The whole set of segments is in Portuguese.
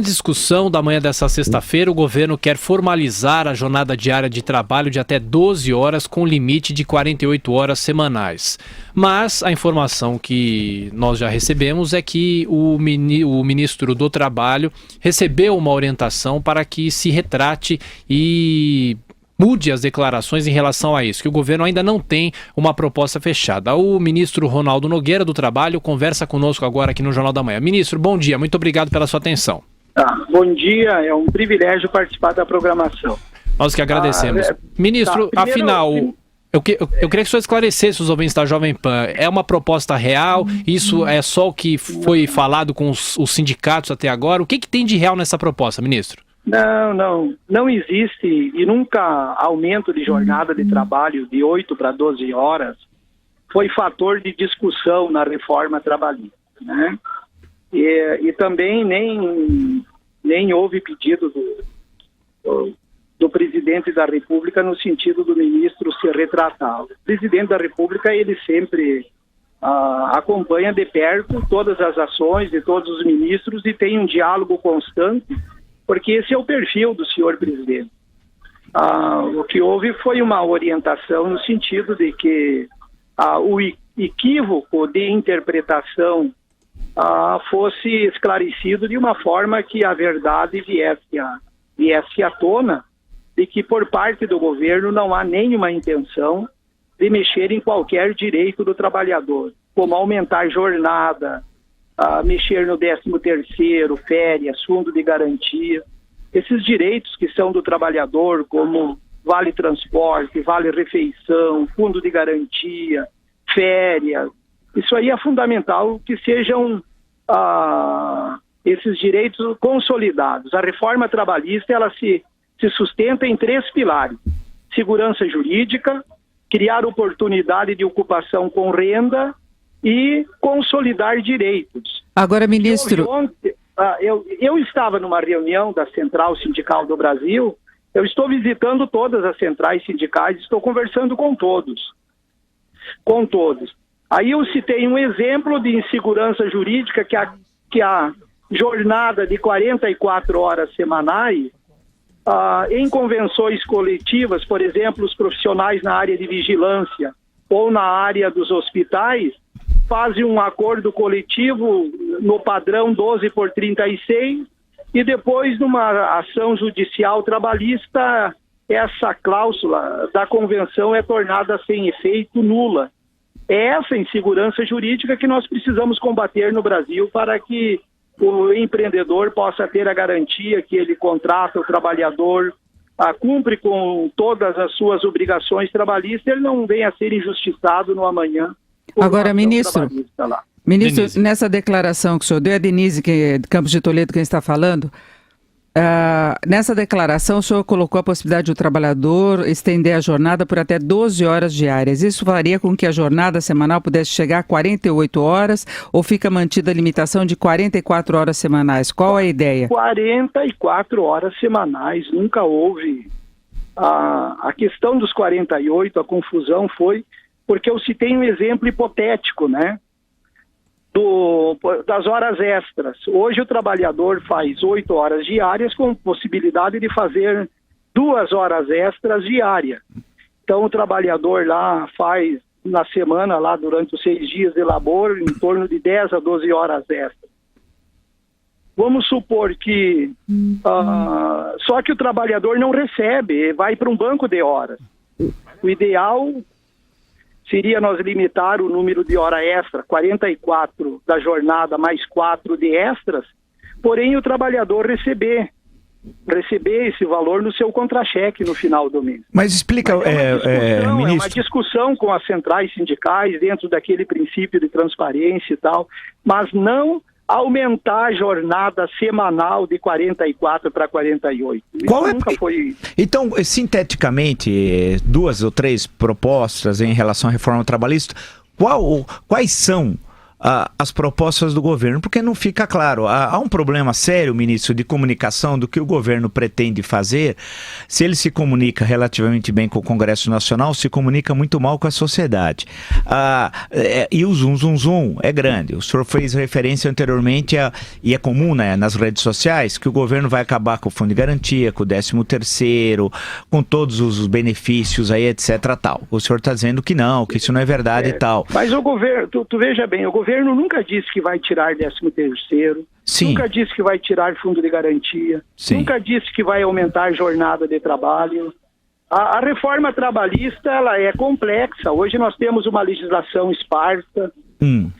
discussão da manhã dessa sexta-feira, o governo quer formalizar a jornada diária de trabalho de até 12 horas com limite de 48 horas semanais. Mas a informação que nós já recebemos é que o ministro do Trabalho recebeu uma orientação para que se retrate e mude as declarações em relação a isso, que o governo ainda não tem uma proposta fechada. O ministro Ronaldo Nogueira, do Trabalho, conversa conosco agora aqui no Jornal da Manhã. Ministro, bom dia, muito obrigado pela sua atenção. Bom dia, é um privilégio participar da programação. Nós que agradecemos. Ministro, primeiro, afinal, eu queria que o senhor esclarecesse os ouvintes da Jovem Pan. É uma proposta real? Isso é só o que foi falado com os sindicatos até agora? O que tem de real nessa proposta, ministro? Não existe e nunca aumento de jornada de trabalho de 8 para 12 horas foi fator de discussão na reforma trabalhista, né? E também nem houve pedido do presidente da República no sentido do ministro se retratar. O presidente da República, ele sempre acompanha de perto todas as ações de todos os ministros e tem um diálogo constante, porque esse é o perfil do senhor presidente. O que houve foi uma orientação no sentido de que o equívoco de interpretação fosse esclarecido de uma forma que a verdade viesse à tona, de que por parte do governo não há nenhuma intenção de mexer em qualquer direito do trabalhador, como aumentar jornada, mexer no 13º, férias, fundo de garantia. Esses direitos que são do trabalhador, como vale transporte, vale refeição, fundo de garantia, férias, isso aí é fundamental que sejam esses direitos consolidados. A reforma trabalhista, ela se sustenta em 3 pilares: segurança jurídica, criar oportunidade de ocupação com renda e consolidar direitos. Agora, ministro... Eu estava numa reunião da Central Sindical do Brasil, eu estou visitando todas as centrais sindicais, estou conversando com todos. Aí eu citei um exemplo de insegurança jurídica, que a jornada de 44 horas semanais, em convenções coletivas, por exemplo, os profissionais na área de vigilância ou na área dos hospitais, fazem um acordo coletivo no padrão 12/36 e depois, numa ação judicial trabalhista, essa cláusula da convenção é tornada sem efeito, nula. É essa insegurança jurídica que nós precisamos combater no Brasil para que o empreendedor possa ter a garantia que ele contrata o trabalhador, cumpre com todas as suas obrigações trabalhistas, ele não venha a ser injustiçado no amanhã. Agora, ministro, nessa declaração que o senhor deu, a Denise de Campos de Toledo quem está falando, nessa declaração o senhor colocou a possibilidade do trabalhador estender a jornada por até 12 horas diárias. Isso faria com que a jornada semanal pudesse chegar a 48 horas ou fica mantida a limitação de 44 horas semanais? Qual a ideia? 44 horas semanais, nunca houve. A questão dos 48, a confusão foi porque eu citei um exemplo hipotético, né? Das horas extras. Hoje o trabalhador faz 8 horas diárias com possibilidade de fazer 2 horas extras diárias. Então o trabalhador lá faz na semana, lá durante os 6 dias de labor, em torno de 10 a 12 horas extras. Vamos supor que só que o trabalhador não recebe, vai para um banco de horas. O ideal seria nós limitar o número de hora extra, 44 da jornada mais 4 de extras, porém o trabalhador receber esse valor no seu contra-cheque no final do mês. Mas explica, ministro. É uma discussão com as centrais sindicais dentro daquele princípio de transparência e tal, mas não aumentar a jornada semanal de 44 para 48. Isso nunca foi... Então, sinteticamente, 2 ou 3 propostas em relação à reforma trabalhista, quais são as propostas do governo, porque não fica claro. Há um problema sério, ministro, de comunicação do que o governo pretende fazer. Se ele se comunica relativamente bem com o Congresso Nacional, se comunica muito mal com a sociedade. E o zum é grande. O senhor fez referência anteriormente, e é comum, né, nas redes sociais, que o governo vai acabar com o Fundo de Garantia, com o 13º, com todos os benefícios aí, etc. tal. O senhor está dizendo que não, que isso não é verdade e tal. Mas o governo, tu veja bem, o governo nunca disse que vai tirar 13º, Sim. Nunca disse que vai tirar fundo de garantia, Sim. Nunca disse que vai aumentar a jornada de trabalho. A reforma trabalhista, ela é complexa. Hoje nós temos uma legislação esparsa,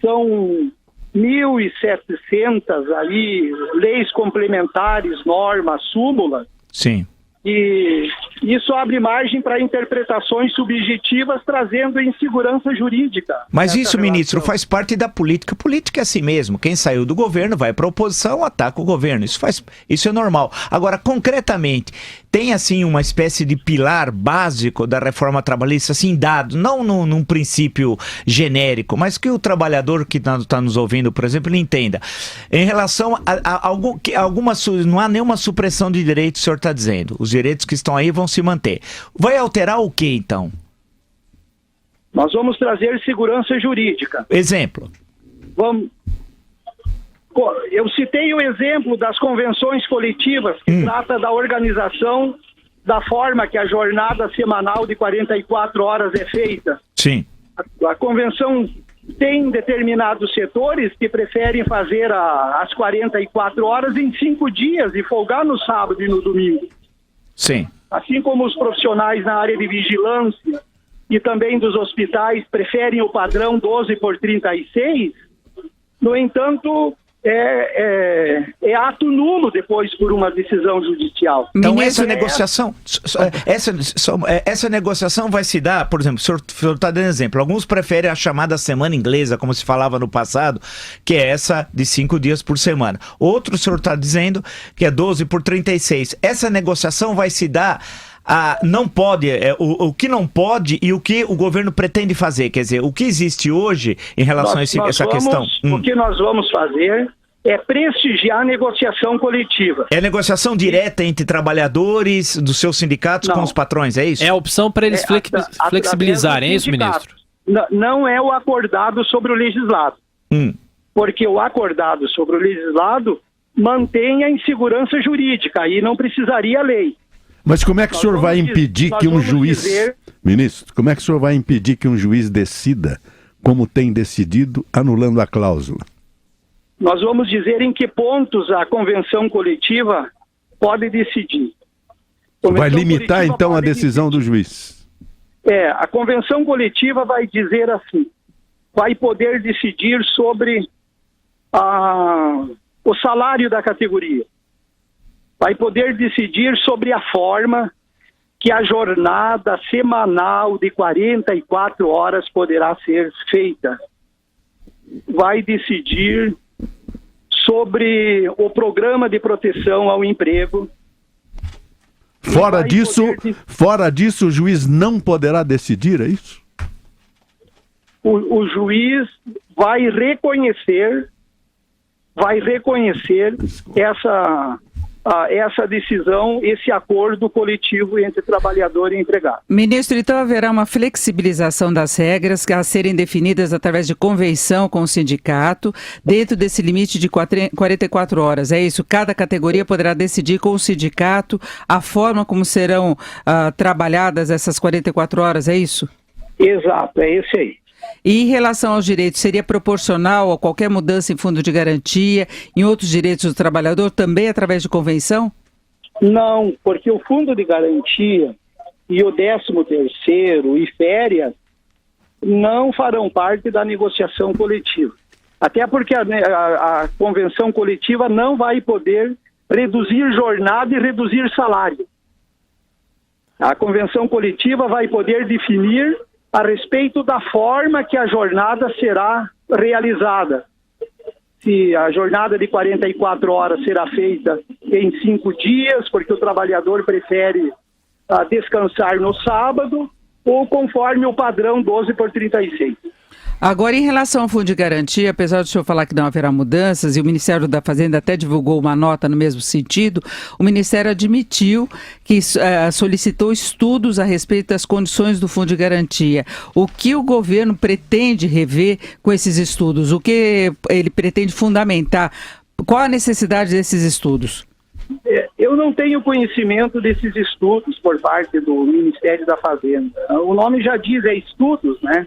são 1.700 ali, leis complementares, normas, súmulas. Sim. E isso abre margem para interpretações subjetivas, trazendo insegurança jurídica. Mas isso, ministro, faz parte da política. Política é assim mesmo. Quem saiu do governo vai para a oposição, ataca o governo. Isso é normal. Agora, concretamente, tem assim uma espécie de pilar básico da reforma trabalhista, assim, dado, não num princípio genérico, mas que o trabalhador que está nos ouvindo, por exemplo, ele entenda. Em relação a não há nenhuma supressão de direitos, o senhor está dizendo. Os direitos que estão aí vão se manter. Vai alterar o que, então? Nós vamos trazer segurança jurídica. Exemplo. Eu citei o exemplo das convenções coletivas, que trata da organização da forma que a jornada semanal de 44 horas é feita. Sim. A convenção tem determinados setores que preferem fazer as 44 horas em 5 dias e folgar no sábado e no domingo. Sim. Assim como os profissionais na área de vigilância e também dos hospitais preferem o padrão 12/36, no entanto, é ato nulo depois por uma decisão judicial. Então essa negociação vai se dar, por exemplo, o senhor está dando exemplo, alguns preferem a chamada semana inglesa, como se falava no passado, que é essa de 5 dias por semana. Outro, o senhor está dizendo que é 12/36. Essa negociação vai se dar... não pode, o que não pode e o que o governo pretende fazer, quer dizer, o que existe hoje em relação a essa questão? O que nós vamos fazer é prestigiar a negociação coletiva. É negociação direta entre trabalhadores dos seus sindicatos com os patrões, é isso? É a opção para eles flexibilizarem, é isso, ministro? Não é o acordado sobre o legislado. Porque o acordado sobre o legislado mantém a insegurança jurídica, aí não precisaria lei. Mas como é que o senhor vai impedir que um juiz... Ministro, como é que o senhor vai impedir que um juiz decida como tem decidido, anulando a cláusula? Nós vamos dizer em que pontos a convenção coletiva pode decidir. Vai limitar, então, a decisão do juiz? A convenção coletiva vai dizer assim, vai poder decidir sobre o salário da categoria. Vai poder decidir sobre a forma que a jornada semanal de 44 horas poderá ser feita. Vai decidir sobre o programa de proteção ao emprego. Fora disso, o juiz não poderá decidir, é isso? O juiz vai reconhecer essa decisão, esse acordo coletivo entre trabalhador e empregado. Ministro, então haverá uma flexibilização das regras a serem definidas através de convenção com o sindicato, dentro desse limite de 44 horas, é isso? Cada categoria poderá decidir com o sindicato a forma como serão trabalhadas essas 44 horas, é isso? Exato, é esse aí. E em relação aos direitos, seria proporcional a qualquer mudança em fundo de garantia, em outros direitos do trabalhador, também através de convenção? Não, porque o fundo de garantia e o 13º e férias não farão parte da negociação coletiva. Até porque a convenção coletiva não vai poder reduzir jornada e reduzir salário. A convenção coletiva vai poder definir a respeito da forma que a jornada será realizada. Se a jornada de 44 horas será feita em 5 dias, porque o trabalhador prefere descansar no sábado, ou conforme o padrão 12/36. Agora, em relação ao Fundo de Garantia, apesar do senhor falar que não haverá mudanças, e o Ministério da Fazenda até divulgou uma nota no mesmo sentido, o Ministério admitiu que solicitou estudos a respeito das condições do Fundo de Garantia. O que o governo pretende rever com esses estudos? O que ele pretende fundamentar? Qual a necessidade desses estudos? Eu não tenho conhecimento desses estudos por parte do Ministério da Fazenda. O nome já diz, estudos, né?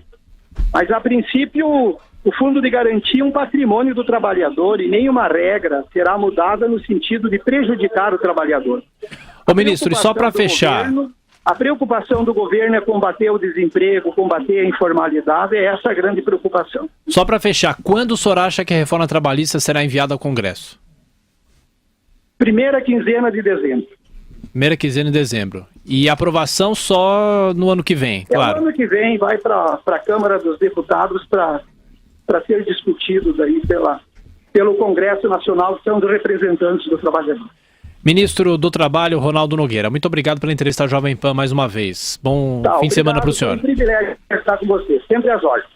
Mas, a princípio, o Fundo de Garantia é um patrimônio do trabalhador e nenhuma regra será mudada no sentido de prejudicar o trabalhador. Ô, ministro, e só para fechar... A preocupação do governo é combater o desemprego, combater a informalidade, é essa a grande preocupação. Só para fechar, quando o senhor acha que a reforma trabalhista será enviada ao Congresso? Primeira quinzena de dezembro. Primeira quinzena de dezembro. E aprovação só no ano que vem, claro. No ano que vem vai para a Câmara dos Deputados para ser discutido daí pelo Congresso Nacional, que são os representantes do trabalhador. Ministro do Trabalho, Ronaldo Nogueira, muito obrigado pela entrevista à Jovem Pan mais uma vez. Bom fim de semana para o senhor. É um privilégio estar com você, sempre às ordens.